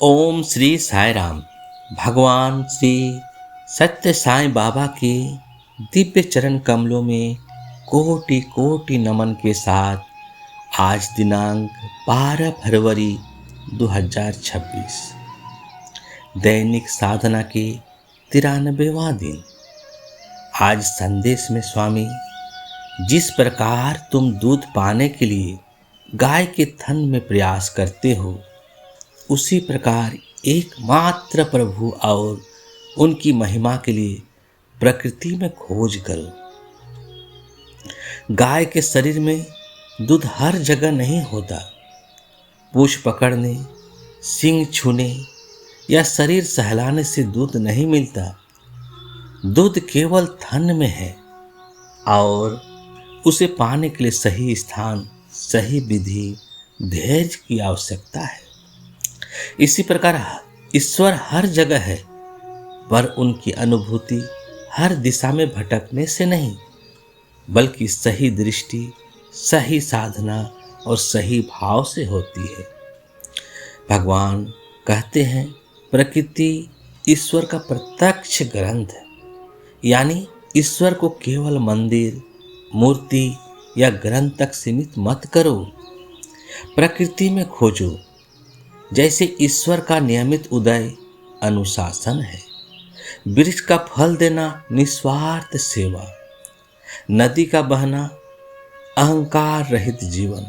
ओम श्री साई राम। भगवान श्री सत्य साई बाबा के दिव्य चरण कमलों में कोटि कोटि नमन के साथ आज दिनांक 12 फरवरी 2026 दैनिक साधना के 93वां दिन। आज संदेश में स्वामी, जिस प्रकार तुम दूध पाने के लिए गाय के थन में प्रयास करते हो, उसी प्रकार एकमात्र प्रभु और उनकी महिमा के लिए प्रकृति में खोज करो। गाय के शरीर में दूध हर जगह नहीं होता। पूंछ पकड़ने, सींग छूने या शरीर सहलाने से दूध नहीं मिलता। दूध केवल थन में है और उसे पाने के लिए सही स्थान, सही विधि, धैर्य की आवश्यकता है। इसी प्रकार ईश्वर हर जगह है, पर उनकी अनुभूति हर दिशा में भटकने से नहीं, बल्कि सही दृष्टि, सही साधना और सही भाव से होती है। भगवान कहते हैं, प्रकृति ईश्वर का प्रत्यक्ष ग्रंथ है। यानी ईश्वर को केवल मंदिर, मूर्ति या ग्रंथ तक सीमित मत करो। प्रकृति में खोजो। जैसे ईश्वर का नियमित उदय अनुशासन है, वृक्ष का फल देना निस्वार्थ सेवा, नदी का बहना अहंकार रहित जीवन,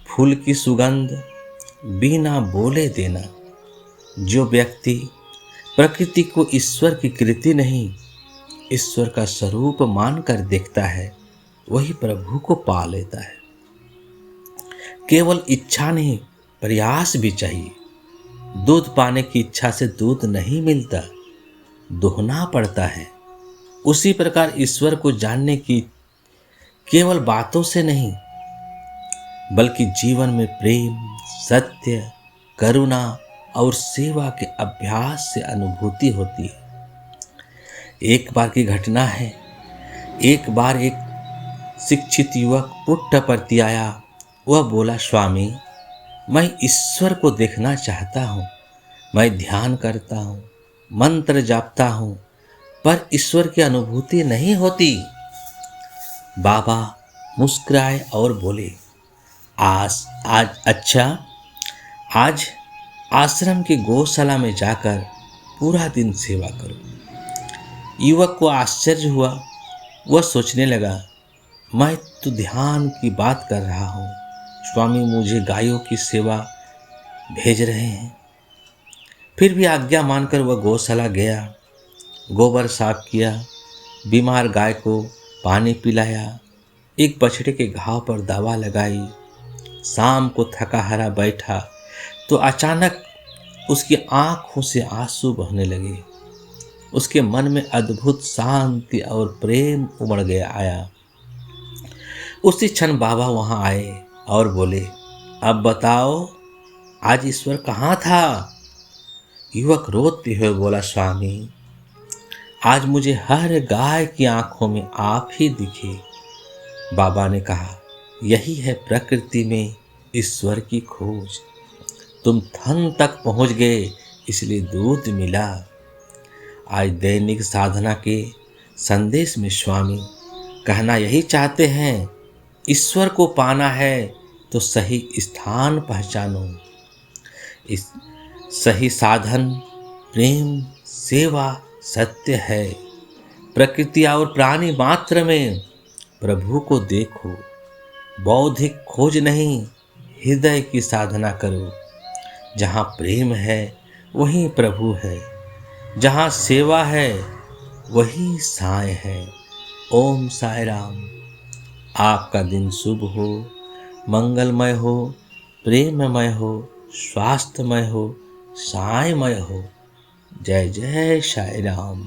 फूल की सुगंध बिना बोले देना। जो व्यक्ति प्रकृति को ईश्वर की कृति नहीं, ईश्वर का स्वरूप मानकर देखता है, वही प्रभु को पा लेता है। केवल इच्छा नहीं, प्रयास भी चाहिए। दूध पाने की इच्छा से दूध नहीं मिलता, दोहना पड़ता है। उसी प्रकार ईश्वर को जानने की केवल बातों से नहीं, बल्कि जीवन में प्रेम, सत्य, करुणा और सेवा के अभ्यास से अनुभूति होती है। एक बार की घटना है। एक बार एक शिक्षित युवक पुट्टपर्ती आया। वह बोला, स्वामी, मैं ईश्वर को देखना चाहता हूँ। मैं ध्यान करता हूँ, मंत्र जापता हूँ, पर ईश्वर की अनुभूति नहीं होती। बाबा मुस्कुराए और बोले, आज आश्रम की गौशाला में जाकर पूरा दिन सेवा करो। युवक को आश्चर्य हुआ। वह सोचने लगा, मैं तो ध्यान की बात कर रहा हूँ, स्वामी मुझे गायों की सेवा भेज रहे हैं। फिर भी आज्ञा मानकर वह गौशाला गया। गोबर साफ किया, बीमार गाय को पानी पिलाया, एक बछड़े के घाव पर दवा लगाई। शाम को थका हारा बैठा तो अचानक उसकी आंखों से आंसू बहने लगे। उसके मन में अद्भुत शांति और प्रेम उमड़ गया आया। उसी क्षण बाबा वहां आए और बोले, अब बताओ, आज ईश्वर कहाँ था? युवक रोते हुए बोला, स्वामी, आज मुझे हर गाय की आंखों में आप ही दिखे। बाबा ने कहा, यही है प्रकृति में ईश्वर की खोज। तुम थन तक पहुंच गए, इसलिए दूध मिला। आज दैनिक साधना के संदेश में स्वामी कहना यही चाहते हैं, ईश्वर को पाना है तो सही स्थान पहचानो। इस सही साधन प्रेम, सेवा, सत्य है। प्रकृति और प्राणी मात्र में प्रभु को देखो। बौद्धिक खोज नहीं, हृदय की साधना करो। जहाँ प्रेम है वहीं प्रभु है, जहाँ सेवा है वही साई है। ओम साई राम। आपका दिन शुभ हो, मंगलमय हो, प्रेममय हो, स्वास्थ्यमय हो, साईमय हो। जय जय साई राम।